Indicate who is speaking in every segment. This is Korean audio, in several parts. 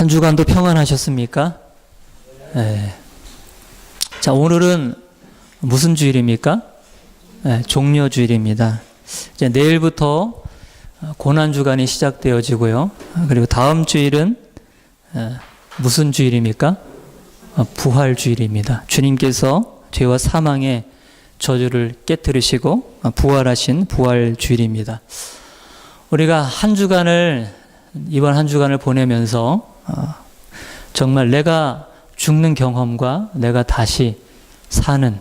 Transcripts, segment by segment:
Speaker 1: 한 주간도 평안하셨습니까? 네. 자, 오늘은 무슨 주일입니까? 네, 종려주일입니다. 이제 내일부터 고난주간이 시작되어지고요. 그리고 다음 주일은 무슨 주일입니까? 부활주일입니다. 주님께서 죄와 사망의 저주를 깨뜨리시고 부활하신 부활주일입니다. 우리가 이번 한 주간을 보내면서 정말 내가 죽는 경험과 내가 다시 사는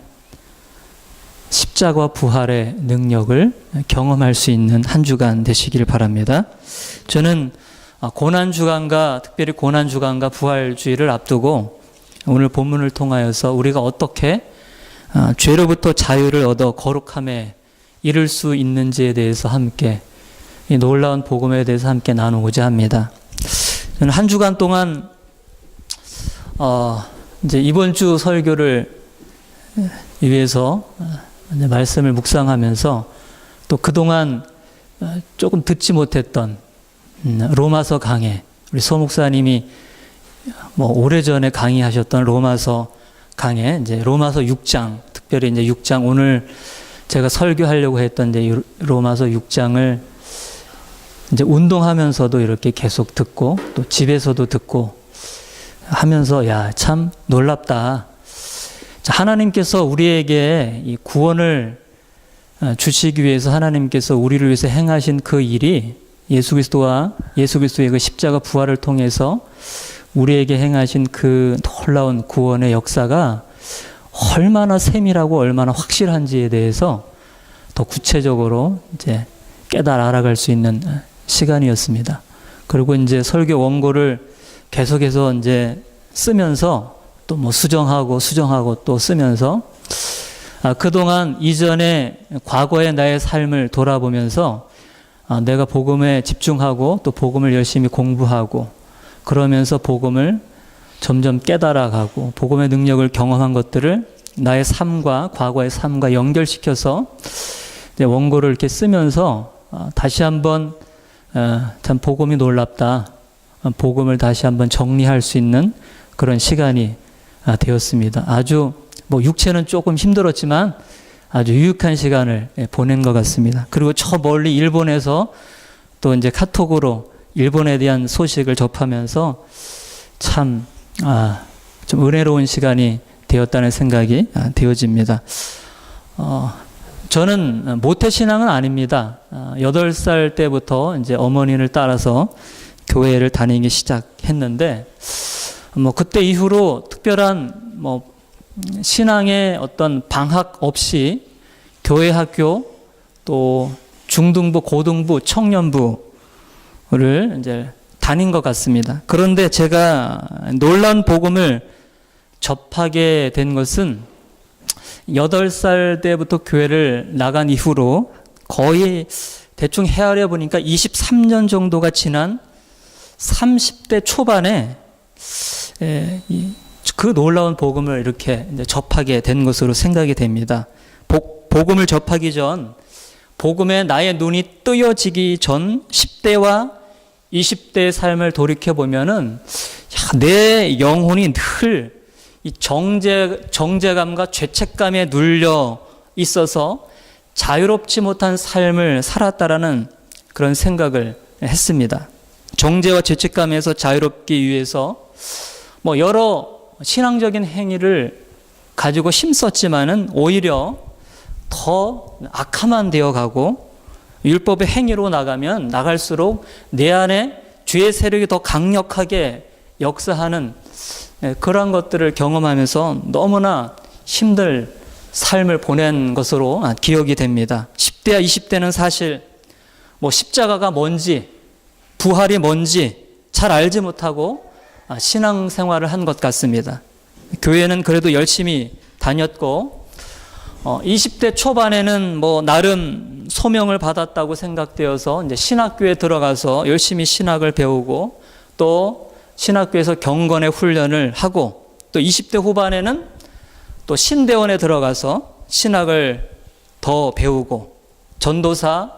Speaker 1: 십자가와 부활의 능력을 경험할 수 있는 한 주간 되시길 바랍니다. 저는 고난주간과 특별히 고난주간과 부활주일을 앞두고 오늘 본문을 통하여서 우리가 어떻게 죄로부터 자유를 얻어 거룩함에 이를 수 있는지에 대해서 함께 이 놀라운 복음에 대해서 함께 나누고자 합니다. 저는 한 주간 동안 이제 이번 주 설교를 위해서 말씀을 묵상하면서 또 그동안 조금 듣지 못했던 로마서 강해, 우리 서 목사님이 오래전에 강의하셨던 로마서 강해, 이제 로마서 6장, 특별히 이제 6장, 오늘 제가 설교하려고 했던 이제 로마서 6장을 이제 운동하면서도 이렇게 계속 듣고 또 집에서도 듣고 하면서 참 놀랍다. 하나님께서 우리에게 이 구원을 주시기 위해서 하나님께서 우리를 위해서 행하신 그 일이 예수 그리스도의 그 십자가 부활을 통해서 우리에게 행하신 그 놀라운 구원의 역사가 얼마나 세밀하고 얼마나 확실한지에 대해서 더 구체적으로 이제 깨달아 알아갈 수 있는 시간이었습니다. 그리고 이제 설교 원고를 계속해서 이제 쓰면서 또 수정하고 또 쓰면서 그동안 이전에 과거의 나의 삶을 돌아보면서 내가 복음에 집중하고 또 복음을 열심히 공부하고 그러면서 복음을 점점 깨달아가고 복음의 능력을 경험한 것들을 나의 삶과 과거의 삶과 연결시켜서 이제 원고를 이렇게 쓰면서 다시 한번 참 복음이 놀랍다. 복음을 다시 한번 정리할 수 있는 그런 시간이 되었습니다. 아주 육체는 조금 힘들었지만 아주 유익한 시간을 보낸 것 같습니다. 그리고 저 멀리 일본에서 또 이제 카톡으로 일본에 대한 소식을 접하면서 참 좀 은혜로운 시간이 되었다는 생각이 되어집니다. 저는 모태신앙은 아닙니다. 8살 때부터 이제 어머니를 따라서 교회를 다니기 시작했는데 그때 이후로 특별한 신앙의 어떤 방학 없이 교회 학교 또 중등부, 고등부, 청년부를 이제 다닌 것 같습니다. 그런데 제가 놀라운 복음을 접하게 된 것은 8살 때부터 교회를 나간 이후로 거의 대충 헤아려 보니까 23년 정도가 지난 30대 초반에 그 놀라운 복음을 이렇게 이제 접하게 된 것으로 생각이 됩니다. 복음을 접하기 전, 복음에 나의 눈이 뜨여지기 전 10대와 20대의 삶을 돌이켜보면은 내 영혼이 늘 이 정죄감과 죄책감에 눌려 있어서 자유롭지 못한 삶을 살았다라는 그런 생각을 했습니다. 정죄와 죄책감에서 자유롭기 위해서 여러 신앙적인 행위를 가지고 힘썼지만은 오히려 더 악화만 되어가고 율법의 행위로 나갈수록 내 안에 죄의 세력이 더 강력하게 역사하는 그러한 것들을 경험하면서 너무나 힘들 삶을 보낸 것으로 기억이 됩니다. 10대와 20대는 사실 십자가가 뭔지 부활이 뭔지 잘 알지 못하고 신앙생활을 한 것 같습니다. 교회는 그래도 열심히 다녔고 20대 초반에는 나름 소명을 받았다고 생각되어서 이제 신학교에 들어가서 열심히 신학을 배우고 또 신학교에서 경건의 훈련을 하고 또 20대 후반에는 또 신대원에 들어가서 신학을 더 배우고 전도사,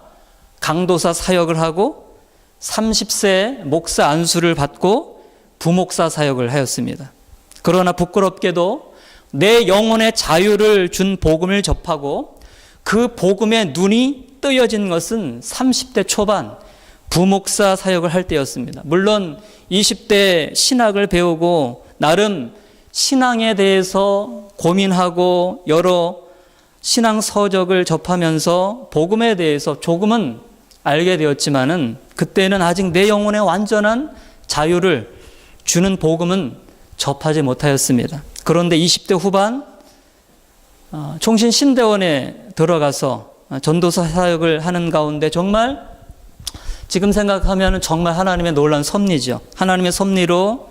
Speaker 1: 강도사 사역을 하고 30세에 목사 안수를 받고 부목사 사역을 하였습니다. 그러나 부끄럽게도 내 영혼의 자유를 준 복음을 접하고 그 복음에 눈이 뜨여진 것은 30대 초반 부목사 사역을 할 때였습니다. 물론 20대 신학을 배우고 나름 신앙에 대해서 고민하고 여러 신앙 서적을 접하면서 복음에 대해서 조금은 알게 되었지만은 그때는 아직 내 영혼의 완전한 자유를 주는 복음은 접하지 못하였습니다. 그런데 20대 후반 총신 신대원에 들어가서 전도사 사역을 하는 가운데 정말 지금 생각하면 정말 하나님의 놀라운 섭리죠. 하나님의 섭리로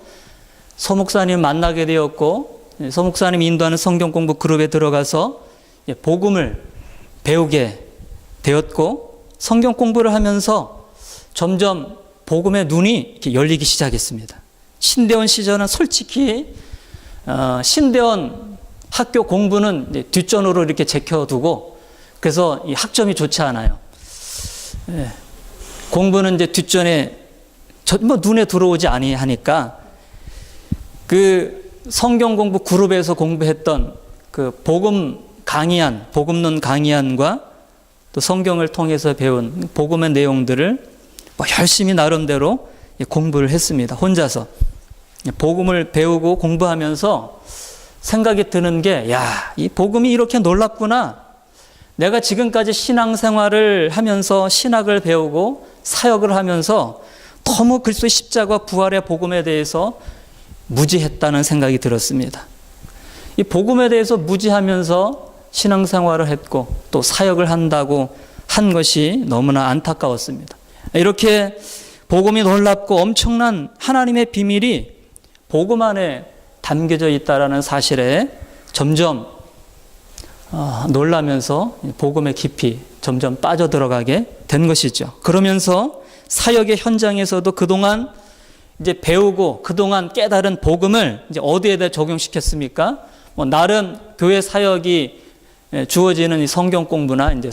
Speaker 1: 서목사님 만나게 되었고 서목사님 인도하는 성경 공부 그룹에 들어가서 복음을 배우게 되었고 성경 공부를 하면서 점점 복음의 눈이 이렇게 열리기 시작했습니다. 신대원 시절은 솔직히 신대원 학교 공부는 뒷전으로 이렇게 제껴두고 그래서 이 학점이 좋지 않아요. 공부는 이제 뒷전에 눈에 들어오지 아니하니까 그 성경 공부 그룹에서 공부했던 그 복음론 강의안과 또 성경을 통해서 배운 복음의 내용들을 열심히 나름대로 공부를 했습니다. 혼자서 복음을 배우고 공부하면서 생각이 드는 게, 이 복음이 이렇게 놀랍구나. 내가 지금까지 신앙생활을 하면서 신학을 배우고 사역을 하면서 너무 그리스도의 십자가 부활의 복음에 대해서 무지했다는 생각이 들었습니다. 이 복음에 대해서 무지하면서 신앙생활을 했고 또 사역을 한다고 한 것이 너무나 안타까웠습니다. 이렇게 복음이 놀랍고 엄청난 하나님의 비밀이 복음 안에 담겨져 있다라는 사실에 점점 놀라면서 복음의 깊이 점점 빠져들어가게 된 것이죠. 그러면서 사역의 현장에서도 그동안 이제 배우고 그동안 깨달은 복음을 이제 어디에다 적용시켰습니까? 나름 교회 사역이 주어지는 이 성경 공부나 이제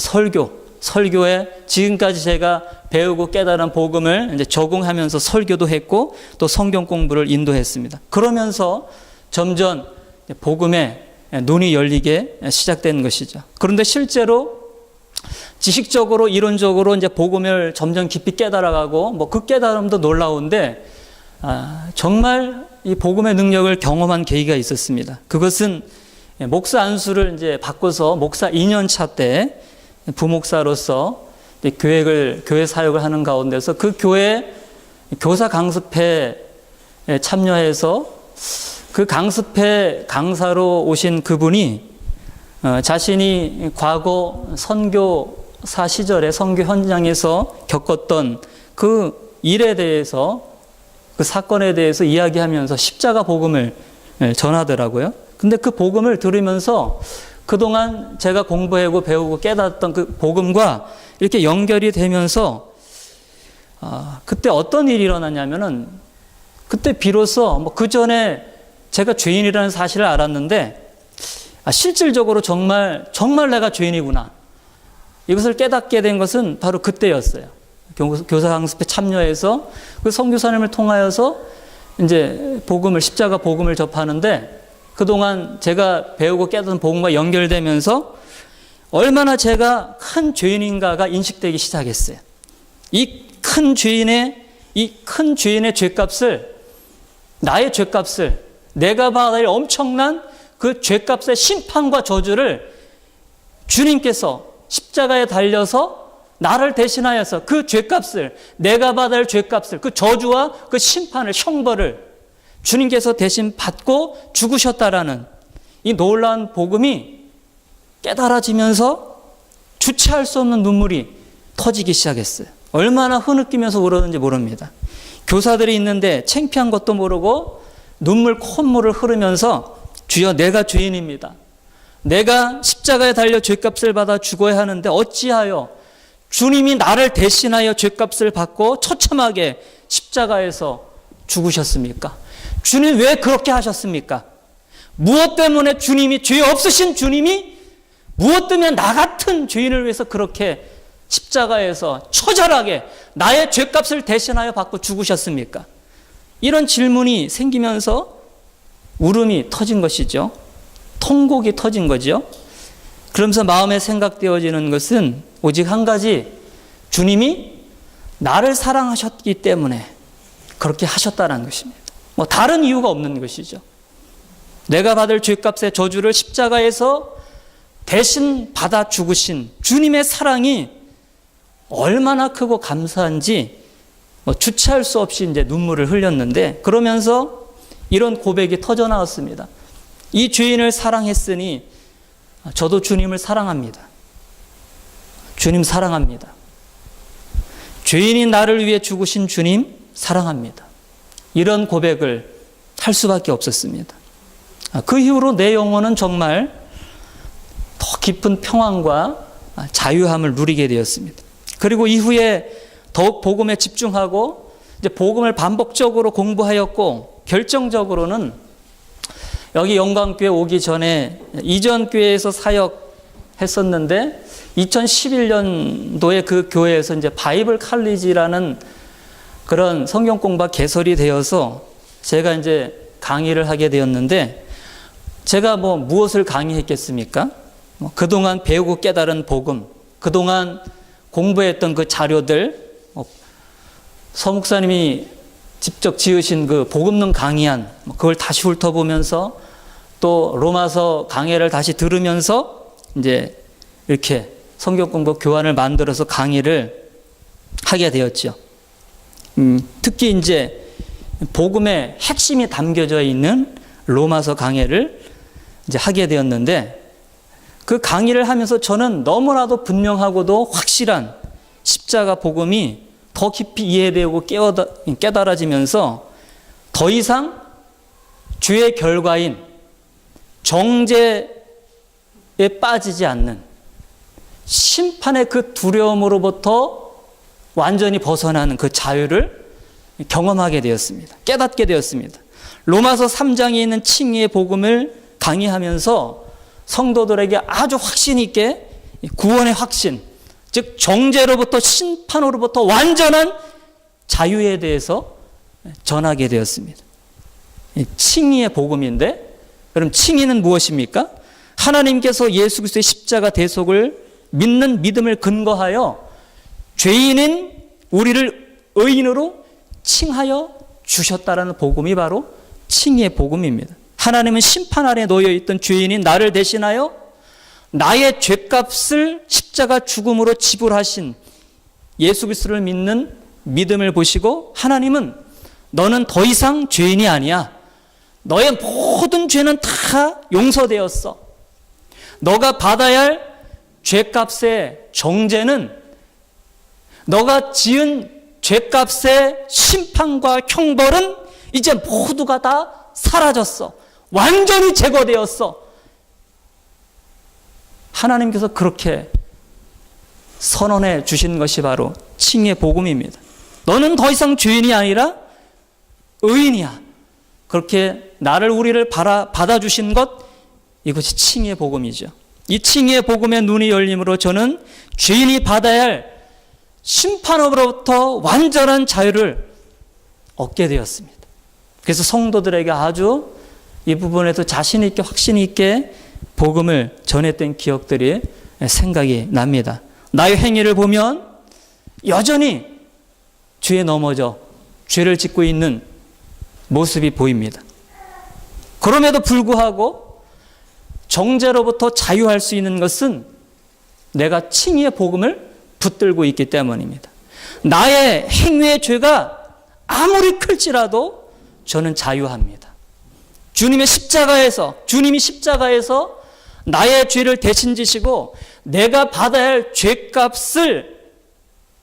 Speaker 1: 설교에 지금까지 제가 배우고 깨달은 복음을 이제 적용하면서 설교도 했고 또 성경 공부를 인도했습니다. 그러면서 점점 복음에 눈이 열리게 시작된 것이죠. 그런데 실제로 지식적으로 이론적으로 이제 복음을 점점 깊이 깨달아가고 그 깨달음도 놀라운데 정말 이 복음의 능력을 경험한 계기가 있었습니다. 그것은 목사 안수를 이제 바꿔서 목사 2년 차 때 부목사로서 교회 사역을 하는 가운데서 그 교회 교사 강습회에 참여해서 그 강습회 강사로 오신 그분이 자신이 과거 선교사 시절에 선교 현장에서 겪었던 그 일에 대해서 그 사건에 대해서 이야기하면서 십자가 복음을 전하더라고요. 근데 그 복음을 들으면서 그동안 제가 공부하고 배우고 깨달았던 그 복음과 이렇게 연결이 되면서 그때 어떤 일이 일어났냐면은 그때 비로소 그 전에 제가 죄인이라는 사실을 알았는데 실질적으로 정말 내가 죄인이구나. 이것을 깨닫게 된 것은 바로 그때였어요. 교사 강습에 참여해서 그 선교사님을 통하여서 이제 십자가 복음을 접하는데 그동안 제가 배우고 깨닫은 복음과 연결되면서 얼마나 제가 큰 죄인인가가 인식되기 시작했어요. 이 큰 죄인의 죄값을, 나의 죄값을, 내가 받아야 할 엄청난 그 죄값의 심판과 저주를 주님께서 십자가에 달려서 나를 대신하여서 그 죄값을, 내가 받아야 할 죄값을, 그 저주와 그 심판을, 형벌을 주님께서 대신 받고 죽으셨다라는 이 놀라운 복음이 깨달아지면서 주체할 수 없는 눈물이 터지기 시작했어요. 얼마나 흐느끼면서 울었는지 모릅니다. 교사들이 있는데 창피한 것도 모르고 콧물을 흐르면서 주여 내가 죄인입니다. 내가 십자가에 달려 죄값을 받아 죽어야 하는데 어찌하여 주님이 나를 대신하여 죄값을 받고 처참하게 십자가에서 죽으셨습니까? 주님 왜 그렇게 하셨습니까? 무엇 때문에 주님이, 죄 없으신 주님이 무엇 때문에 나 같은 죄인을 위해서 그렇게 십자가에서 처절하게 나의 죄값을 대신하여 받고 죽으셨습니까? 이런 질문이 생기면서 울음이 터진 것이죠. 통곡이 터진 거죠. 그러면서 마음에 생각되어지는 것은 오직 한 가지, 주님이 나를 사랑하셨기 때문에 그렇게 하셨다는 것입니다. 뭐 다른 이유가 없는 것이죠. 내가 받을 죄값의 저주를 십자가에서 대신 받아 죽으신 주님의 사랑이 얼마나 크고 감사한지 주체할 수 없이 이제 눈물을 흘렸는데, 그러면서 이런 고백이 터져 나왔습니다. 이 죄인을 사랑했으니 저도 주님을 사랑합니다. 주님 사랑합니다. 죄인이 나를 위해 죽으신 주님 사랑합니다. 이런 고백을 할 수밖에 없었습니다. 그 이후로 내 영혼은 정말 더 깊은 평안과 자유함을 누리게 되었습니다. 그리고 이후에 더욱 복음에 집중하고 이제 복음을 반복적으로 공부하였고, 결정적으로는 여기 영광교회 오기 전에 이전 교회에서 사역했었는데 2011년도에 그 교회에서 이제 바이블 칼리지라는 그런 성경 공부가 개설이 되어서 제가 이제 강의를 하게 되었는데, 제가 무엇을 강의했겠습니까? 그동안 배우고 깨달은 복음, 그동안 공부했던 그 자료들, 서 목사님이 직접 지으신 그 복음론 강의안, 그걸 다시 훑어보면서 또 로마서 강해를 다시 들으면서 이제 이렇게 성경 공부 교환을 만들어서 강의를 하게 되었죠. 특히 이제 복음의 핵심이 담겨져 있는 로마서 강해를 이제 하게 되었는데, 그 강의를 하면서 저는 너무나도 분명하고도 확실한 십자가 복음이 더 깊이 이해되고 깨달아지면서 더 이상 죄의 결과인 정죄에 빠지지 않는 심판의 그 두려움으로부터 완전히 벗어나는 그 자유를 경험하게 되었습니다. 깨닫게 되었습니다. 로마서 3장에 있는 칭의의 복음을 강의하면서 성도들에게 아주 확신 있게 구원의 확신, 즉 정죄로부터 심판으로부터 완전한 자유에 대해서 전하게 되었습니다. 칭의의 복음인데, 그럼 칭의는 무엇입니까? 하나님께서 예수 그리스도의 십자가 대속을 믿는 믿음을 근거하여 죄인인 우리를 의인으로 칭하여 주셨다라는 복음이 바로 칭의의 복음입니다. 하나님은 심판 아래 놓여 있던 죄인인 나를 대신하여 나의 죄값을 십자가 죽음으로 지불하신 예수 그리스도를 믿는 믿음을 보시고, 하나님은 너는 더 이상 죄인이 아니야. 너의 모든 죄는 다 용서되었어. 너가 받아야 할 죄값의 정죄는, 너가 지은 죄값의 심판과 형벌은 이제 모두가 다 사라졌어. 완전히 제거되었어. 하나님께서 그렇게 선언해 주신 것이 바로 칭의의 복음입니다. 너는 더 이상 죄인이 아니라 의인이야. 그렇게 우리를 받아주신 것, 이것이 칭의의 복음이죠. 이 칭의의 복음의 눈이 열림으로 저는 죄인이 받아야 할 심판으로부터 완전한 자유를 얻게 되었습니다. 그래서 성도들에게 아주 이 부분에서 자신 있게 확신 있게 복음을 전했던 기억들이 생각이 납니다. 나의 행위를 보면 여전히 죄에 넘어져 죄를 짓고 있는 모습이 보입니다. 그럼에도 불구하고 정죄로부터 자유할 수 있는 것은 내가 칭의의 복음을 붙들고 있기 때문입니다. 나의 행위의 죄가 아무리 클지라도 저는 자유합니다. 주님이 십자가에서 나의 죄를 대신 지시고 내가 받아야 할 죄값을,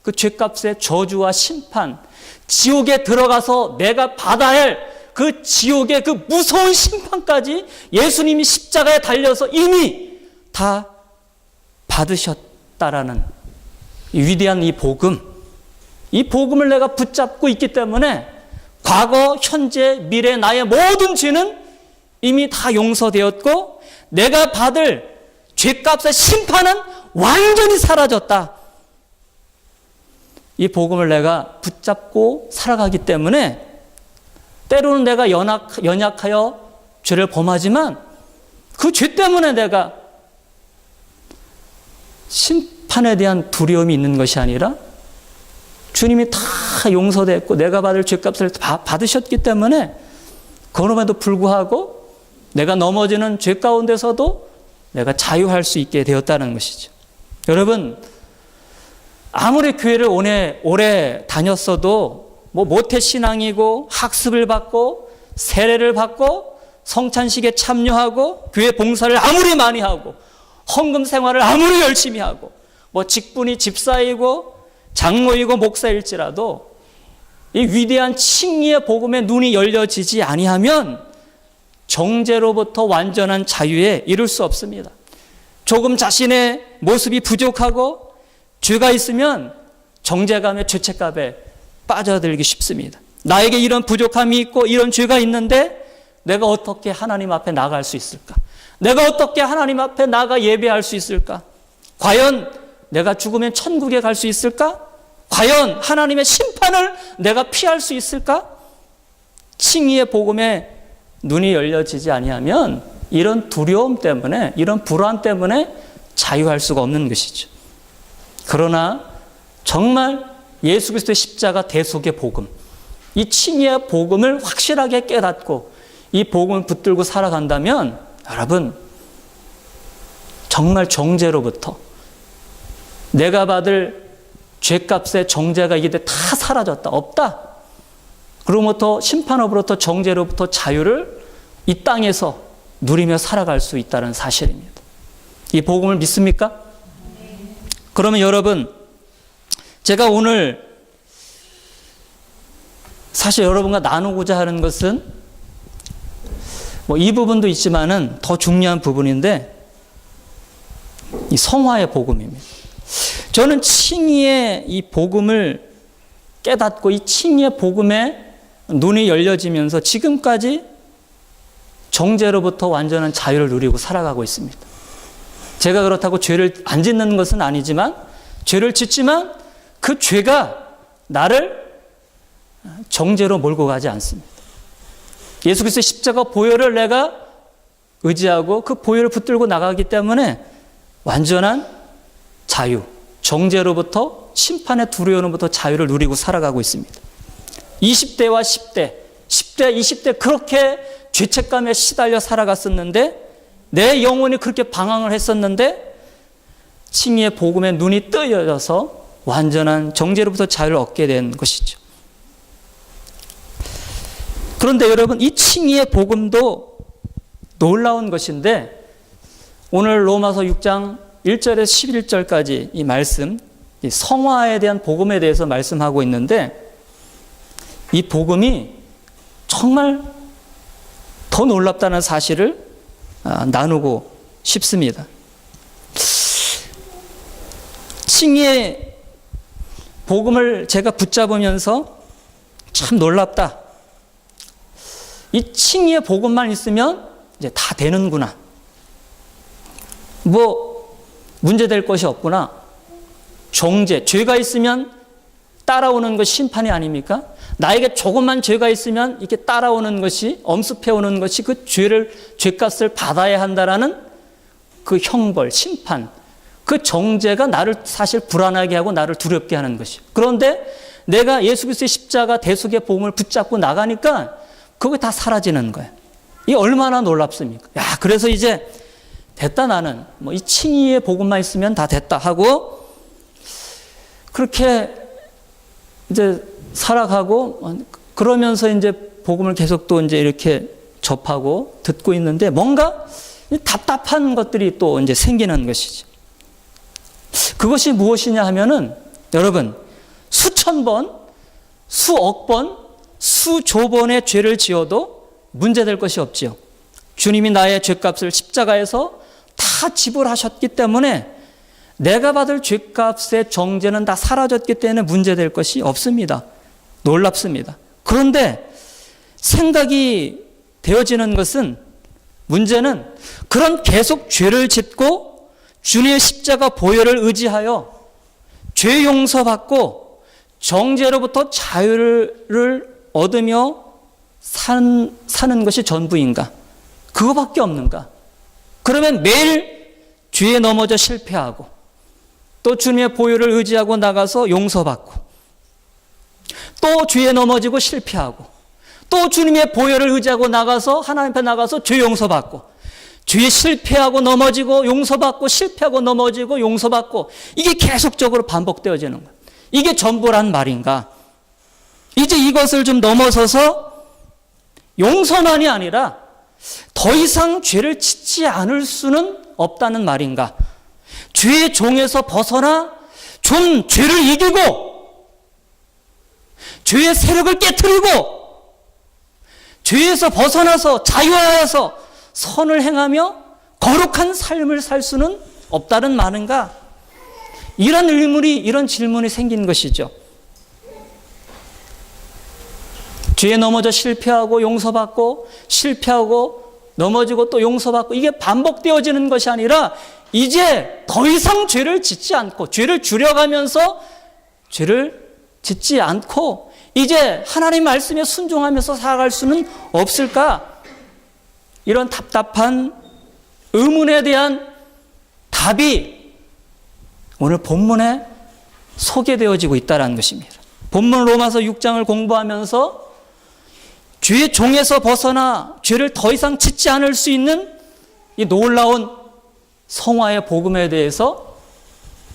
Speaker 1: 그 죄값의 저주와 심판, 지옥에 들어가서 내가 받아야 할 그 지옥의 그 무서운 심판까지 예수님이 십자가에 달려서 이미 다 받으셨다라는 이 위대한 이 복음을 내가 붙잡고 있기 때문에 과거, 현재, 미래 나의 모든 죄는 이미 다 용서되었고 내가 받을 죄값의 심판은 완전히 사라졌다. 이 복음을 내가 붙잡고 살아가기 때문에 때로는 내가 연약하여 죄를 범하지만 그 죄 때문에 내가 심판에 대한 두려움이 있는 것이 아니라 주님이 다 용서됐고 내가 받을 죄값을 다 받으셨기 때문에 그럼에도 불구하고 내가 넘어지는 죄 가운데서도 내가 자유할 수 있게 되었다는 것이죠. 여러분, 아무리 교회를 오래 다녔어도 모태신앙이고 학습을 받고 세례를 받고 성찬식에 참여하고 교회 봉사를 아무리 많이 하고 헌금 생활을 아무리 열심히 하고 직분이 집사이고 장로이고 목사일지라도 이 위대한 칭의의 복음에 눈이 열려지지 아니하면 정죄로부터 완전한 자유에 이를 수 없습니다. 조금 자신의 모습이 부족하고 죄가 있으면 정죄감에 죄책감에 빠져들기 쉽습니다. 나에게 이런 부족함이 있고 이런 죄가 있는데 내가 어떻게 하나님 앞에 나갈 수 있을까? 내가 어떻게 하나님 앞에 나가 예배할 수 있을까? 과연 내가 죽으면 천국에 갈 수 있을까? 과연 하나님의 심판을 내가 피할 수 있을까? 칭의의 복음에 눈이 열려지지 아니하면 이런 두려움 때문에, 이런 불안 때문에 자유할 수가 없는 것이죠. 그러나 정말 예수 그리스도의 십자가 대속의 복음, 이 칭의의 복음을 확실하게 깨닫고 이 복음을 붙들고 살아간다면 여러분, 정말 정죄로부터 내가 받을 죄값의 정죄가 이게 다 사라졌다, 없다. 그로부터 심판으로부터 정죄로부터 자유를 이 땅에서 누리며 살아갈 수 있다는 사실입니다. 이 복음을 믿습니까? 그러면 여러분, 제가 오늘 사실 여러분과 나누고자 하는 것은 이 부분도 있지만은 더 중요한 부분인데 이 성화의 복음입니다. 저는 칭의의 이 복음을 깨닫고 이 칭의의 복음에 눈이 열려지면서 지금까지 정죄로부터 완전한 자유를 누리고 살아가고 있습니다. 제가 그렇다고 죄를 안 짓는 것은 아니지만 죄를 짓지만 그 죄가 나를 정죄로 몰고 가지 않습니다. 예수 그리스도의 십자가 보혈을 내가 의지하고 그 보혈을 붙들고 나가기 때문에 완전한 자유, 정죄로부터 심판의 두려움으로부터 자유를 누리고 살아가고 있습니다. 20대와 10대, 20대 그렇게 죄책감에 시달려 살아갔었는데 내 영혼이 그렇게 방황을 했었는데 칭의의 복음에 눈이 뜨여져서 완전한 정죄로부터 자유를 얻게 된 것이죠. 그런데 여러분, 이 칭의의 복음도 놀라운 것인데 오늘 로마서 6장 1절에서 11절까지 이 말씀, 이 성화에 대한 복음에 대해서 말씀하고 있는데 이 복음이 정말 더 놀랍다는 사실을 나누고 싶습니다. 칭의의 복음을 제가 붙잡으면서 참 놀랍다. 이 칭의의 복음만 있으면 이제 다 되는구나. 문제될 것이 없구나. 정죄, 죄가 있으면 따라오는 것이 심판이 아닙니까? 나에게 조금만 죄가 있으면 이렇게 따라오는 것이, 엄습해오는 것이 그 죄값을 받아야 한다라는 그 형벌, 심판, 그 정죄가 나를 사실 불안하게 하고 나를 두렵게 하는 것이에요. 그런데 내가 예수 그리스도의 십자가 대속의 복음을 붙잡고 나가니까 그거 다 사라지는 거예요. 이게 얼마나 놀랍습니까? 그래서 이제 됐다, 나는 이 칭의의 복음만 있으면 다 됐다 하고 그렇게 이제 살아가고 그러면서 이제 복음을 계속 또 이제 이렇게 접하고 듣고 있는데 뭔가 답답한 것들이 또 이제 생기는 것이죠. 그것이 무엇이냐 하면은 여러분, 수천 번, 수억 번, 수조 번의 죄를 지어도 문제될 것이 없지요. 주님이 나의 죄값을 십자가에서 다 지불하셨기 때문에 내가 받을 죄값의 정죄는 다 사라졌기 때문에 문제될 것이 없습니다. 놀랍습니다. 그런데 생각이 되어지는 것은, 문제는 그런 계속 죄를 짓고 주님의 십자가 보혈을 의지하여 죄 용서받고 정죄로부터 자유를 얻으며 사는 것이 전부인가? 그거밖에 없는가? 그러면 매일 죄에 넘어져 실패하고 또 주님의 보혈을 의지하고 나가서 용서받고 또 죄에 넘어지고 실패하고 또 주님의 보혈을 의지하고 나가서 하나님 앞에 나가서 죄 용서받고 죄에 실패하고 넘어지고 용서받고 실패하고 넘어지고 용서받고 이게 계속적으로 반복되어지는 거예요. 이게 전부란 말인가? 이제 이것을 좀 넘어서서 용서만이 아니라 더 이상 죄를 짓지 않을 수는 없다는 말인가? 죄의 종에서 벗어나 좀 죄를 이기고 죄의 세력을 깨트리고 죄에서 벗어나서 자유하여서 선을 행하며 거룩한 삶을 살 수는 없다는 말인가? 이런 질문이 생긴 것이죠. 죄에 넘어져 실패하고 용서받고 실패하고 넘어지고 또 용서받고 이게 반복되어지는 것이 아니라 이제 더 이상 죄를 짓지 않고 죄를 줄여가면서 죄를 짓지 않고 이제 하나님 말씀에 순종하면서 살아갈 수는 없을까? 이런 답답한 의문에 대한 답이 오늘 본문에 소개되어지고 있다는 것입니다. 본문 로마서 6장을 공부하면서 죄의 종에서 벗어나 죄를 더 이상 짓지 않을 수 있는 이 놀라운 성화의 복음에 대해서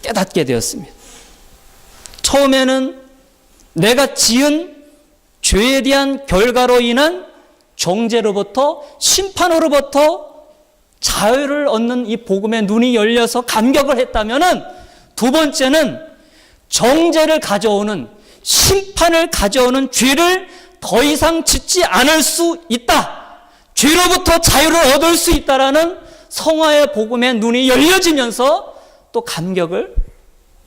Speaker 1: 깨닫게 되었습니다. 처음에는 내가 지은 죄에 대한 결과로 인한 정죄로부터 심판으로부터 자유를 얻는 이 복음의 눈이 열려서 감격을 했다면은 두 번째는 정죄를 가져오는 심판을 가져오는 죄를 더 이상 짓지 않을 수 있다. 죄로부터 자유를 얻을 수 있다라는 성화의 복음의 눈이 열려지면서 또 감격을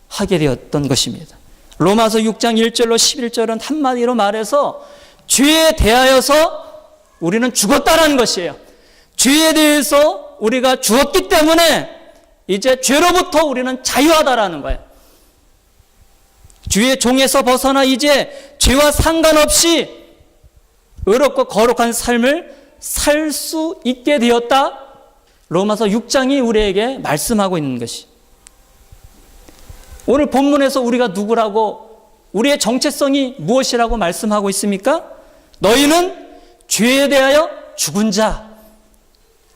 Speaker 1: 하게 되었던 것입니다. 로마서 6장 1절로 11절은 한마디로 말해서 죄에 대하여서 우리는 죽었다라는 것이에요. 죄에 대해서 우리가 죽었기 때문에 이제 죄로부터 우리는 자유하다라는 거예요. 죄의 종에서 벗어나 이제 죄와 상관없이 의롭고 거룩한 삶을 살 수 있게 되었다. 로마서 6장이 우리에게 말씀하고 있는 것이. 오늘 본문에서 우리가 누구라고 우리의 정체성이 무엇이라고 말씀하고 있습니까? 너희는 죄에 대하여 죽은 자,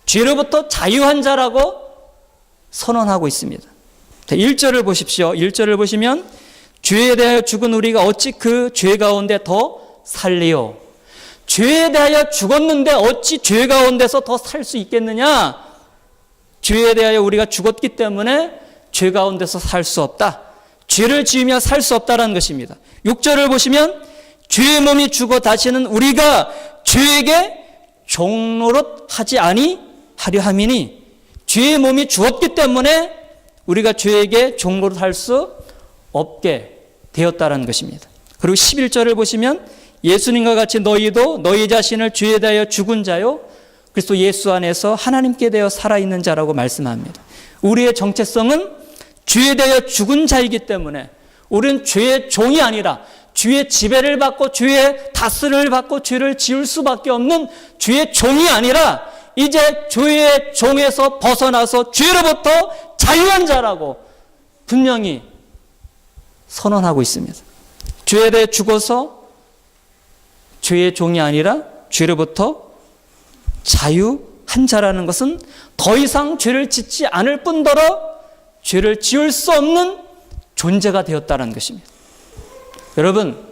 Speaker 1: 죄로부터 자유한 자라고 선언하고 있습니다. 1절을 보십시오. 1절을 보시면 죄에 대하여 죽은 우리가 어찌 그 죄 가운데 더 살리요. 죄에 대하여 죽었는데 어찌 죄 가운데서 더 살 수 있겠느냐? 죄에 대하여 우리가 죽었기 때문에 죄 가운데서 살 수 없다. 죄를 지으며 살 수 없다라는 것입니다. 6절을 보시면 죄의 몸이 죽어 다시는 우리가 죄에게 종노릇 하지 아니하려 함이니 죄의 몸이 죽었기 때문에 우리가 죄에게 종노릇 할 수 없게 되었다라는 것입니다. 그리고 11절을 보시면 예수님과 같이 너희도 너희 자신을 죄에 대하여 죽은 자요 그리스도 예수 안에서 하나님께 대하여 살아있는 자라고 말씀합니다. 우리의 정체성은 죄에 대하여 죽은 자이기 때문에 우리는 죄의 종이 아니라 죄의 지배를 받고 죄의 다스림을 받고 죄를 지을 수밖에 없는 죄의 종이 아니라 이제 죄의 종에서 벗어나서 죄로부터 자유한 자라고 분명히 선언하고 있습니다. 죄에 대해 죽어서 죄의 종이 아니라 죄로부터 자유한 자라는 것은 더 이상 죄를 짓지 않을 뿐더러 죄를 지을 수 없는 존재가 되었다는 것입니다. 여러분,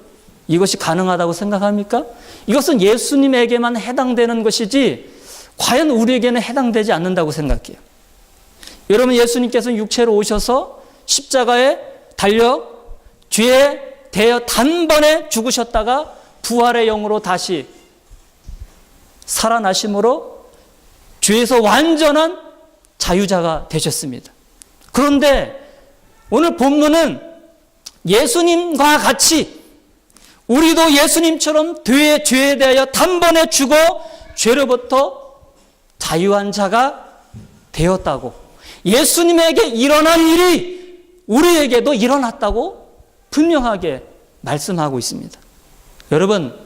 Speaker 1: 이것이 가능하다고 생각합니까? 이것은 예수님에게만 해당되는 것이지 과연 우리에게는 해당되지 않는다고 생각해요. 여러분, 예수님께서는 육체로 오셔서 십자가에 달려 죄에 대하여 단번에 죽으셨다가 부활의 영으로 다시 살아나심으로 죄에서 완전한 자유자가 되셨습니다. 그런데 오늘 본문은 예수님과 같이 우리도 예수님처럼 죄에 대하여 단번에 죽어 죄로부터 자유한 자가 되었다고, 예수님에게 일어난 일이 우리에게도 일어났다고 분명하게 말씀하고 있습니다. 여러분,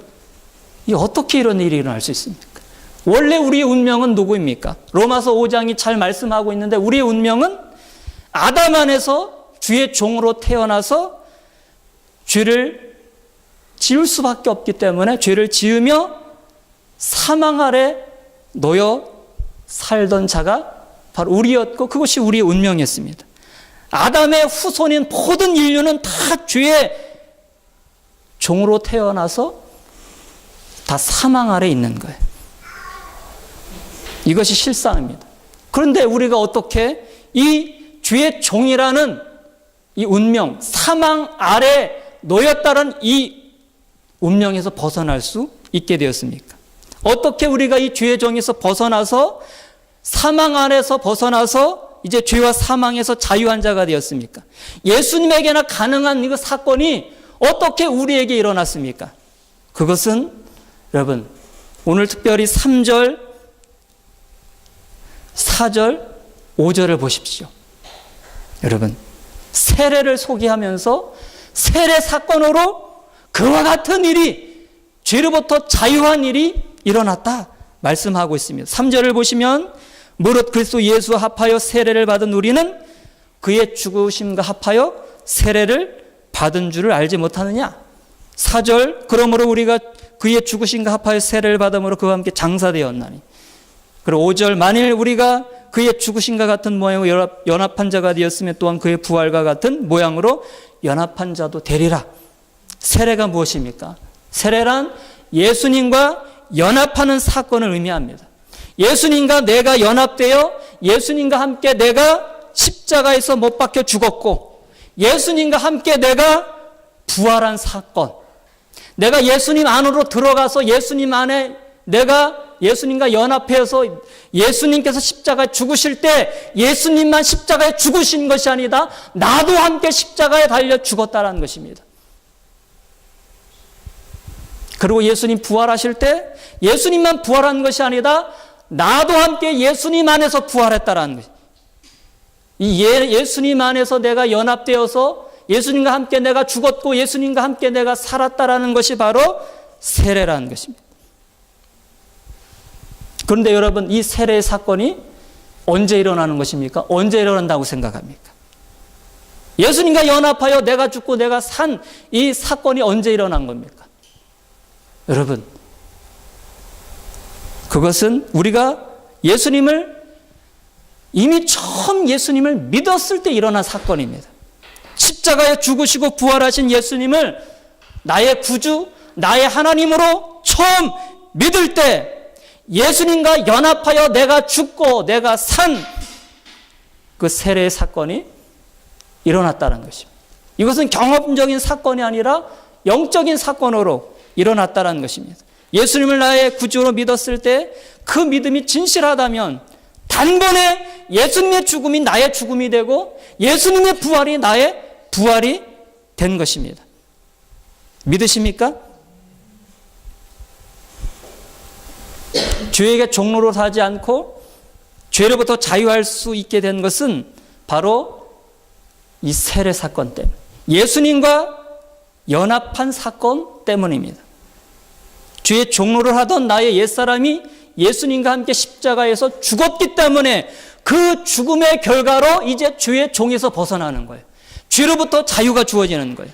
Speaker 1: 이 어떻게 이런 일이 일어날 수 있습니까? 원래 우리의 운명은 누구입니까? 로마서 5장이 잘 말씀하고 있는데 우리의 운명은 아담 안에서 주의 종으로 태어나서 죄를 지을 수밖에 없기 때문에 죄를 지으며 사망 아래 놓여 살던 자가 바로 우리였고 그것이 우리의 운명이었습니다. 아담의 후손인 모든 인류는 다 죄의 종으로 태어나서 다 사망 아래 있는 거예요. 이것이 실상입니다. 그런데 우리가 어떻게 이 죄의 종이라는 이 운명, 사망 아래 놓였다는 이 운명에서 벗어날 수 있게 되었습니까? 어떻게 우리가 이 죄의 종에서 벗어나서 사망 안에서 벗어나서 이제 죄와 사망에서 자유한 자가 되었습니까? 예수님에게나 가능한 이 사건이 어떻게 우리에게 일어났습니까? 그것은 여러분 오늘 특별히 3절, 4절, 5절을 보십시오. 여러분 세례를 소개하면서 세례 사건으로 그와 같은 일이 죄로부터 자유한 일이 일어났다 말씀하고 있습니다. 3절을 보시면 무릇 그리스도 예수와 합하여 세례를 받은 우리는 그의 죽으심과 합하여 세례를 받은 줄을 알지 못하느냐. 4절 그러므로 우리가 그의 죽으심과 합하여 세례를 받음으로 그와 함께 장사되었나니. 그리고 5절 만일 우리가 그의 죽으심과 같은 모양으로 연합한 자가 되었으면 또한 그의 부활과 같은 모양으로 연합한 자도 되리라. 세례가 무엇입니까? 세례란 예수님과 연합하는 사건을 의미합니다. 예수님과 내가 연합되어 예수님과 함께 내가 십자가에서 못 박혀 죽었고 예수님과 함께 내가 부활한 사건, 내가 예수님 안으로 들어가서 예수님 안에 내가 예수님과 연합해서 예수님께서 십자가에 죽으실 때 예수님만 십자가에 죽으신 것이 아니다 나도 함께 십자가에 달려 죽었다는 것입니다. 그리고 예수님 부활하실 때 예수님만 부활한 것이 아니다 나도 함께 예수님 안에서 부활했다라는 것입니다. 이 예수님 안에서 내가 연합되어서 예수님과 함께 내가 죽었고 예수님과 함께 내가 살았다라는 것이 바로 세례라는 것입니다. 그런데 여러분 이 세례의 사건이 언제 일어나는 것입니까? 언제 일어난다고 생각합니까? 예수님과 연합하여 내가 죽고 내가 산 이 사건이 언제 일어난 겁니까? 여러분 그것은 우리가 예수님을 이미 처음 예수님을 믿었을 때 일어난 사건입니다. 십자가에 죽으시고 부활하신 예수님을 나의 구주, 나의 하나님으로 처음 믿을 때 예수님과 연합하여 내가 죽고 내가 산 그 세례의 사건이 일어났다는 것입니다. 이것은 경험적인 사건이 아니라 영적인 사건으로 일어났다는 것입니다. 예수님을 나의 구주로 믿었을 때 그 믿음이 진실하다면 단번에 예수님의 죽음이 나의 죽음이 되고 예수님의 부활이 나의 부활이 된 것입니다. 믿으십니까? 죄에게 종로로 사지 않고 죄로부터 자유할 수 있게 된 것은 바로 이 세례 사건 때문, 예수님과 연합한 사건 때문입니다. 죄의 종로를 하던 나의 옛사람이 예수님과 함께 십자가에서 죽었기 때문에 그 죽음의 결과로 이제 죄의 종에서 벗어나는 거예요. 죄로부터 자유가 주어지는 거예요.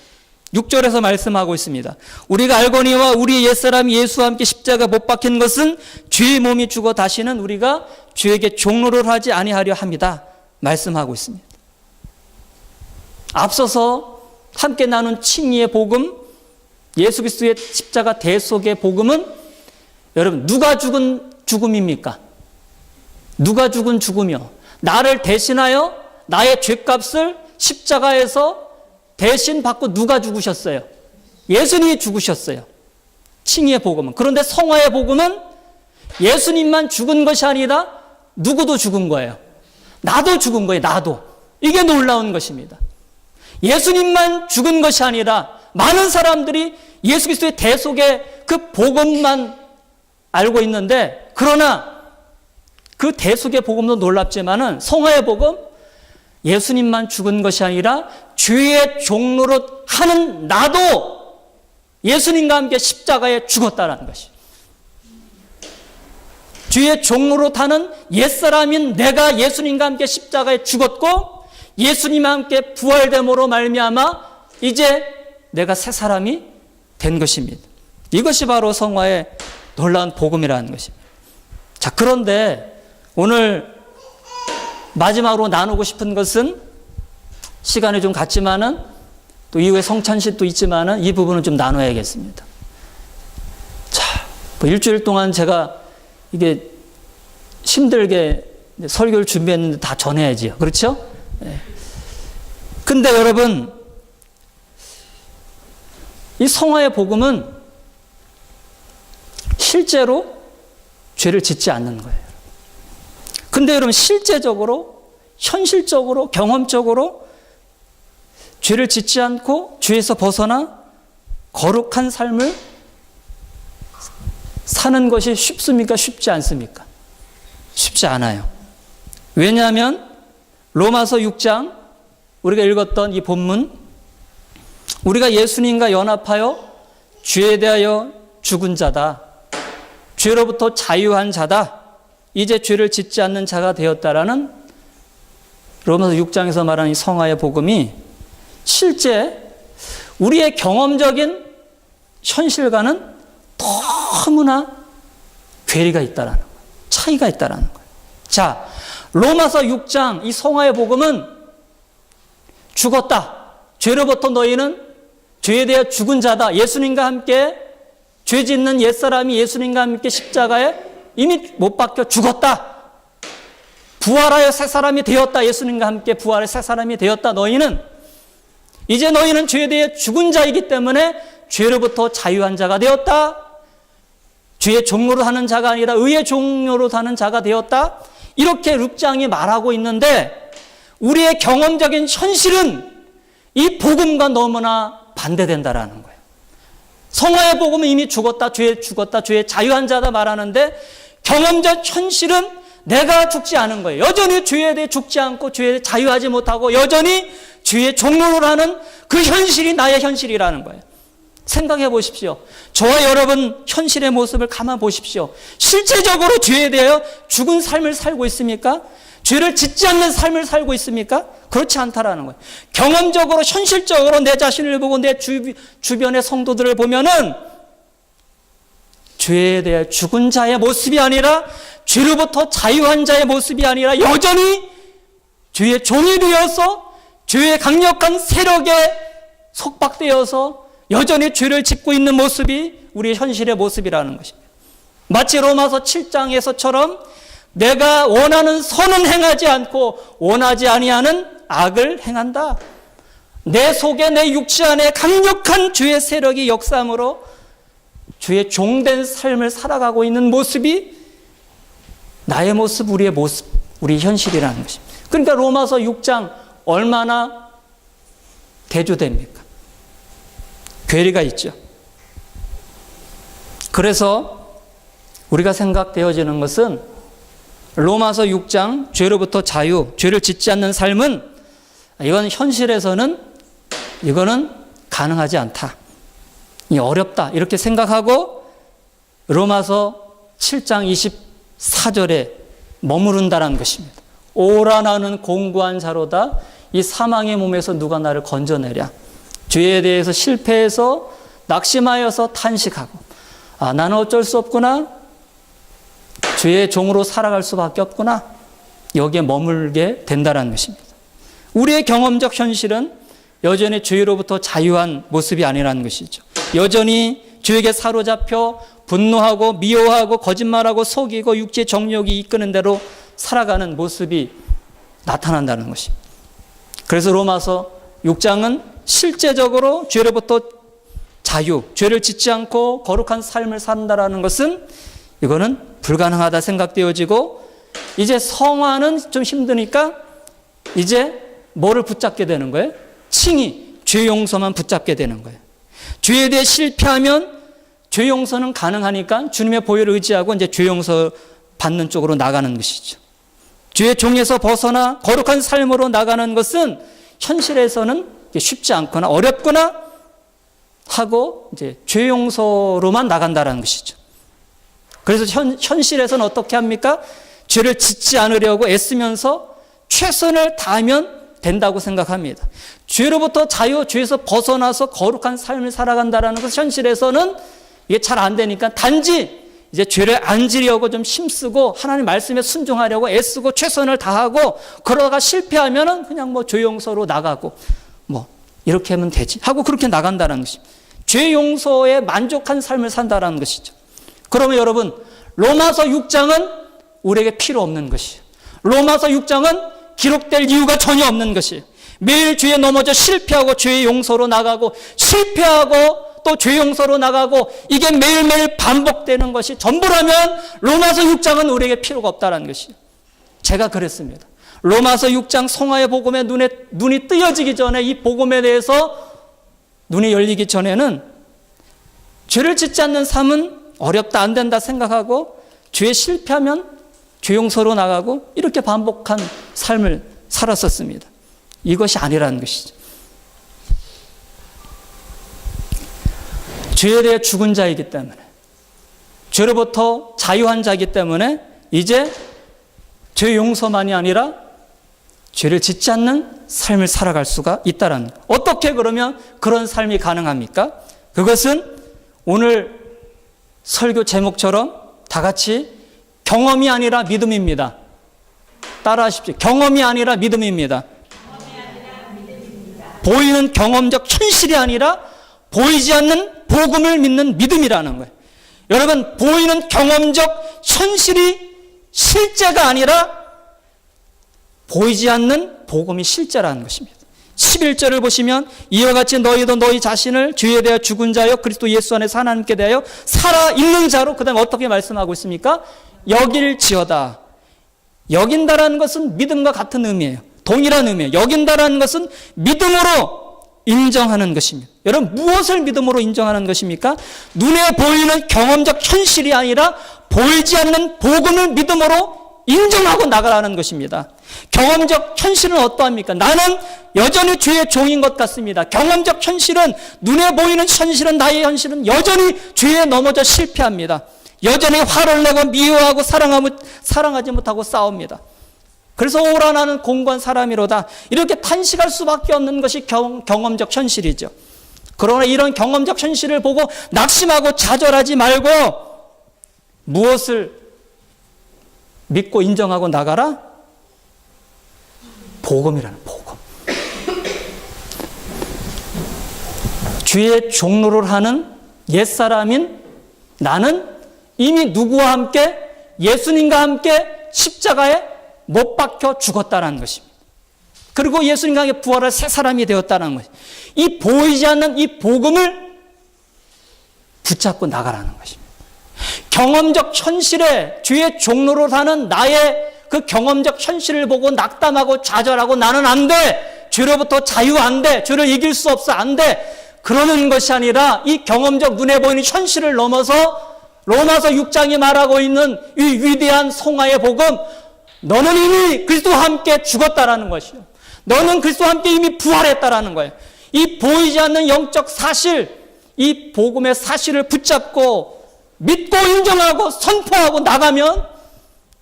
Speaker 1: 6절에서 말씀하고 있습니다. 우리가 알거니와 우리의 옛사람 예수와 함께 십자가 못 박힌 것은 죄의 몸이 죽어 다시는 우리가 죄에게 종로를 하지 아니하려 합니다. 말씀하고 있습니다. 앞서서 함께 나눈 칭의의 복음, 예수 그리스도의 십자가 대속의 복음은 여러분 누가 죽은 죽음입니까? 누가 죽은 죽음이요? 나를 대신하여 나의 죄값을 십자가에서 대신 받고 누가 죽으셨어요? 예수님이 죽으셨어요. 칭의의 복음은. 그런데 성화의 복음은 예수님만 죽은 것이 아니라 누구도 죽은 거예요. 나도 죽은 거예요. 나도. 이게 놀라운 것입니다. 예수님만 죽은 것이 아니라 많은 사람들이 예수 그리스도의 대속의 그 복음만 알고 있는데, 그러나 그 대속의 복음도 놀랍지만은 성화의 복음, 예수님만 죽은 것이 아니라 죄의 종로로 하는 나도 예수님과 함께 십자가에 죽었다는 것이. 주의 종로로 타는 옛사람인 내가 예수님과 함께 십자가에 죽었고 예수님과 함께 부활됨으로 말미암아 이제 내가 새 사람이 된 것입니다. 이것이 바로 성화의 놀라운 복음이라는 것입니다. 자, 그런데 오늘 마지막으로 나누고 싶은 것은 시간이 좀 갔지만은 또 이후에 성찬식도 있지만은 이 부분은 좀 나눠야겠습니다. 자, 뭐 일주일 동안 제가 이게 힘들게 설교를 준비했는데 다 전해야지요. 그렇죠? 네. 근데 여러분, 이 성화의 복음은 실제로 죄를 짓지 않는 거예요. 근데 여러분, 실제적으로, 현실적으로, 경험적으로 죄를 짓지 않고 죄에서 벗어나 거룩한 삶을 사는 것이 쉽습니까? 쉽지 않습니까? 쉽지 않아요. 왜냐하면 로마서 6장 우리가 읽었던 이 본문, 우리가 예수님과 연합하여 죄에 대하여 죽은 자다, 죄로부터 자유한 자다, 이제 죄를 짓지 않는 자가 되었다라는 로마서 6장에서 말하는 이 성화의 복음이 실제 우리의 경험적인 현실과는 너무나 괴리가 있다라는 거예요. 차이가 있다라는 거예요. 자, 로마서 6장 이 성화의 복음은 죽었다. 죄로부터 너희는 죄에 대해 죽은 자다. 예수님과 함께 죄 짓는 옛사람이 예수님과 함께 십자가에 이미 못 박혀 죽었다. 부활하여 새 사람이 되었다. 예수님과 함께 부활해 새 사람이 되었다. 이제 너희는 죄에 대해 죽은 자이기 때문에 죄로부터 자유한 자가 되었다. 죄의 종로로 사는 자가 아니라 의의 종로로 사는 자가 되었다. 이렇게 6장이 말하고 있는데 우리의 경험적인 현실은 이 복음과 너무나 반대된다라는 거예요. 성화의 복음은 이미 죽었다, 죄에 자유한 자다 말하는데 경험적 현실은 내가 죽지 않은 거예요. 여전히 죄에 대해 죽지 않고 죄에 자유하지 못하고 여전히 죄의 종로로 하는 그 현실이 나의 현실이라는 거예요. 생각해 보십시오. 저와 여러분 현실의 모습을 가만 보십시오. 실제적으로 죄에 대하여 죽은 삶을 살고 있습니까? 죄를 짓지 않는 삶을 살고 있습니까? 그렇지 않다라는 거예요. 경험적으로 현실적으로 내 자신을 보고 내 주변의 성도들을 보면은 죄에 대해 죽은 자의 모습이 아니라 죄로부터 자유한 자의 모습이 아니라 여전히 죄의 종이 되어서 죄의 강력한 세력에 속박되어서 여전히 죄를 짓고 있는 모습이 우리의 현실의 모습이라는 것입니다. 마치 로마서 7장에서처럼 내가 원하는 선은 행하지 않고 원하지 아니하는 악을 행한다. 내 속에 내 육체 안에 강력한 죄의 세력이 역사함으로 죄의 종된 삶을 살아가고 있는 모습이 나의 모습, 우리의 모습, 우리 현실이라는 것입니다. 그러니까 로마서 6장 얼마나 대조됩니까? 괴리가 있죠. 그래서 우리가 생각되어지는 것은 로마서 6장 죄로부터 자유, 죄를 짓지 않는 삶은 이건 현실에서는 이거는 가능하지 않다. 어렵다. 이렇게 생각하고 로마서 7장 24절에 머무른다는 것입니다. 오라 나는 공고한 자로다. 이 사망의 몸에서 누가 나를 건져내랴. 죄에 대해서 실패해서 낙심하여서 탄식하고 나는 어쩔 수 없구나. 죄의 종으로 살아갈 수밖에 없구나. 여기에 머물게 된다는 것입니다. 우리의 경험적 현실은 여전히 죄로부터 자유한 모습이 아니라는 것이죠. 여전히 죄에게 사로잡혀 분노하고 미워하고 거짓말하고 속이고 육체의 정욕이 이끄는 대로 살아가는 모습이 나타난다는 것입니다. 그래서 로마서 6장은 실제적으로 죄로부터 자유, 죄를 짓지 않고 거룩한 삶을 산다라는 것은 이거는 불가능하다 생각되어지고 이제 성화는 좀 힘드니까 이제 뭐를 붙잡게 되는 거예요? 칭의, 죄 용서만 붙잡게 되는 거예요. 죄에 대해 실패하면 죄 용서는 가능하니까 주님의 보혈을 의지하고 이제 죄 용서 받는 쪽으로 나가는 것이죠. 죄의 종에서 벗어나 거룩한 삶으로 나가는 것은 현실에서는 쉽지 않거나 어렵거나 하고 이제 죄 용서로만 나간다는 것이죠. 그래서 현실에서는 어떻게 합니까? 죄를 짓지 않으려고 애쓰면서 최선을 다하면 된다고 생각합니다. 죄로부터 죄에서 벗어나서 거룩한 삶을 살아간다는 것, 현실에서는 이게 잘 안 되니까 단지 이제 죄를 안 지려고 좀 힘쓰고 하나님 말씀에 순종하려고 애쓰고 최선을 다하고 그러다가 실패하면은 그냥 뭐 죄 용서로 나가고 뭐 이렇게 하면 되지 하고 그렇게 나간다는 것입니다. 죄 용서에 만족한 삶을 산다는 것이죠. 그러면 여러분, 로마서 6장은 우리에게 필요 없는 것이에요. 로마서 6장은 기록될 이유가 전혀 없는 것이에요. 매일 죄에 넘어져 실패하고 죄의 용서로 나가고 실패하고 또 죄 용서로 나가고 이게 매일매일 반복되는 것이 전부라면 로마서 6장은 우리에게 필요가 없다는 것이에요. 제가 그랬습니다. 로마서 6장 성화의 복음에 눈이 뜨여지기 전에 이 복음에 대해서 눈이 열리기 전에는 죄를 짓지 않는 삶은 어렵다 안 된다 생각하고 죄에 실패하면 죄 용서로 나가고 이렇게 반복한 삶을 살았었습니다. 이것이 아니라는 것이죠. 죄에 대해 죽은 자이기 때문에 죄로부터 자유한 자이기 때문에 이제 죄 용서만이 아니라 죄를 짓지 않는 삶을 살아갈 수가 있다는 것. 어떻게 그러면 그런 삶이 가능합니까? 그것은 오늘 설교 제목처럼 다 같이 경험이 아니라 믿음입니다. 따라하십시오. 경험이 아니라 믿음입니다. 보이는 경험적 현실이 아니라 보이지 않는 복음을 믿는 믿음이라는 거예요. 여러분, 보이는 경험적 현실이 실제가 아니라 보이지 않는 복음이 실제라는 것입니다. 11절을 보시면 이와 같이 너희도 너희 자신을 죄에 대하여 죽은 자여 그리스도 예수 안에서 하나님께 대하여 살아있는 자로, 그 다음에 어떻게 말씀하고 있습니까? 여길지어다. 여긴다라는 것은 믿음과 같은 의미예요. 동일한 의미예요. 여긴다라는 것은 믿음으로 인정하는 것입니다. 여러분, 무엇을 믿음으로 인정하는 것입니까? 눈에 보이는 경험적 현실이 아니라 보이지 않는 복음을 믿음으로 인정하고 나가라는 것입니다. 경험적 현실은 어떠합니까? 나는 여전히 죄의 종인 것 같습니다. 경험적 현실은, 눈에 보이는 현실은, 나의 현실은 여전히 죄에 넘어져 실패합니다. 여전히 화를 내고 미워하고 사랑하지 못하고 싸웁니다. 그래서 오라 나는 공고한 사람이로다. 이렇게 탄식할 수밖에 없는 것이 경험적 현실이죠. 그러나 이런 경험적 현실을 보고 낙심하고 좌절하지 말고 무엇을 믿고 인정하고 나가라? 복음이라는 복음. 주의 종로를 하는 옛사람인 나는 이미 누구와 함께, 예수님과 함께 십자가에 못 박혀 죽었다는 것입니다. 그리고 예수님과 함께 부활할 새 사람이 되었다는 것입니다. 이 보이지 않는 이 복음을 붙잡고 나가라는 것입니다. 경험적 현실에 주의 종로로 사는 나의 그 경험적 현실을 보고 낙담하고 좌절하고 나는 안 돼, 죄로부터 자유 안 돼, 죄를 이길 수 없어 안 돼, 그러는 것이 아니라 이 경험적 눈에 보이는 현실을 넘어서 로마서 6장이 말하고 있는 이 위대한 성화의 복음, 너는 이미 그리스도와 함께 죽었다라는 것이요, 너는 그리스도와 함께 이미 부활했다라는 거예요. 이 보이지 않는 영적 사실, 이 복음의 사실을 붙잡고 믿고 인정하고 선포하고 나가면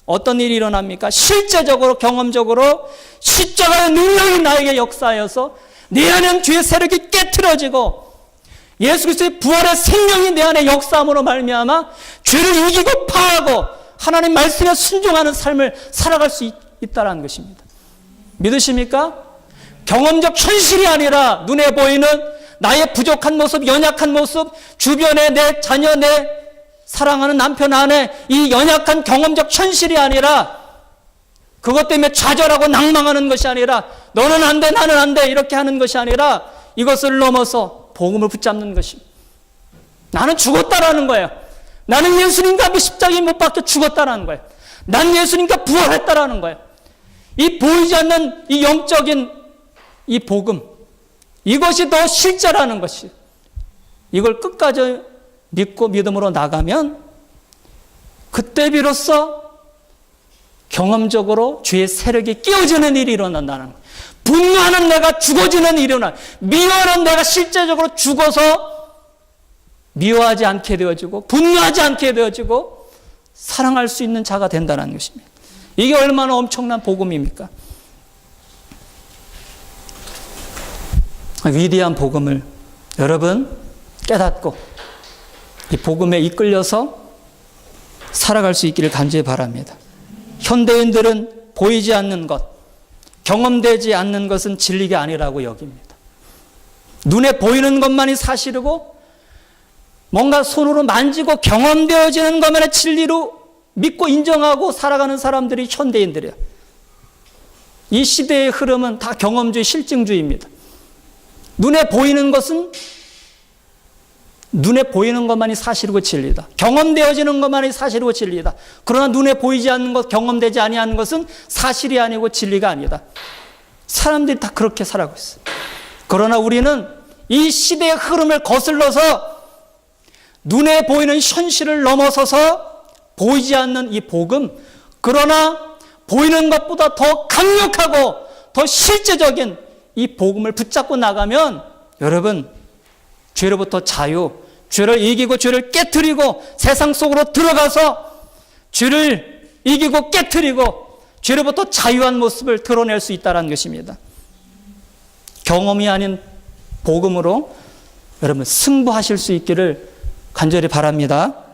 Speaker 1: 어떤 일이 일어납니까? 실제적으로, 경험적으로 십자가의 능력이 나에게 역사하여서 내 안에 죄의 세력이 깨트려지고 예수 그리스도의 부활의 생명이 내 안에 역사함으로 말미암아 죄를 이기고 파하고 하나님 말씀에 순종하는 삶을 살아갈 수 있다는 것입니다. 믿으십니까? 경험적 현실이 아니라 눈에 보이는 나의 부족한 모습, 연약한 모습, 주변에 내 자녀, 내 사랑하는 남편 안에 이 연약한 경험적 현실이 아니라 그것 때문에 좌절하고 낭망하는 것이 아니라 너는 안 돼, 나는 안 돼 이렇게 하는 것이 아니라 이것을 넘어서 복음을 붙잡는 것입니다. 나는 죽었다라는 거예요. 나는 예수님과 함께 십자가에 못 박혀 죽었다라는 거예요. 난 예수님과 부활했다라는 거예요. 이 보이지 않는 이 영적인 이 복음, 이것이 더 실제라는 것이, 이걸 끝까지 믿고 믿음으로 나가면 그때 비로소 경험적으로 죄의 세력이 끼어지는 일이 일어난다는 거예요. 분노하는 내가 죽어지는 일이 일어나, 미워하는 내가 실제적으로 죽어서 미워하지 않게 되어지고 분노하지 않게 되어지고 사랑할 수 있는 자가 된다는 것입니다. 이게 얼마나 엄청난 복음입니까? 위대한 복음을 여러분 깨닫고 이 복음에 이끌려서 살아갈 수 있기를 간절히 바랍니다. 현대인들은 보이지 않는 것, 경험되지 않는 것은 진리가 아니라고 여깁니다. 눈에 보이는 것만이 사실이고 뭔가 손으로 만지고 경험되어지는 것만의 진리로 믿고 인정하고 살아가는 사람들이 현대인들이에요. 이 시대의 흐름은 다 경험주의, 실증주의입니다. 눈에 보이는 것은 눈에 보이는 것만이 사실이고 진리다. 경험되어지는 것만이 사실이고 진리다. 그러나 눈에 보이지 않는 것, 경험되지 아니하는 것은 사실이 아니고 진리가 아니다. 사람들이 다 그렇게 살아가고 있어요. 그러나 우리는 이 시대의 흐름을 거슬러서 눈에 보이는 현실을 넘어서서 보이지 않는 이 복음, 그러나 보이는 것보다 더 강력하고 더 실제적인 이 복음을 붙잡고 나가면 여러분 죄로부터 자유, 죄를 이기고 죄를 깨트리고 세상 속으로 들어가서 죄를 이기고 깨트리고 죄로부터 자유한 모습을 드러낼 수 있다는 것입니다. 경험이 아닌 복음으로 여러분 승부하실 수 있기를 간절히 바랍니다.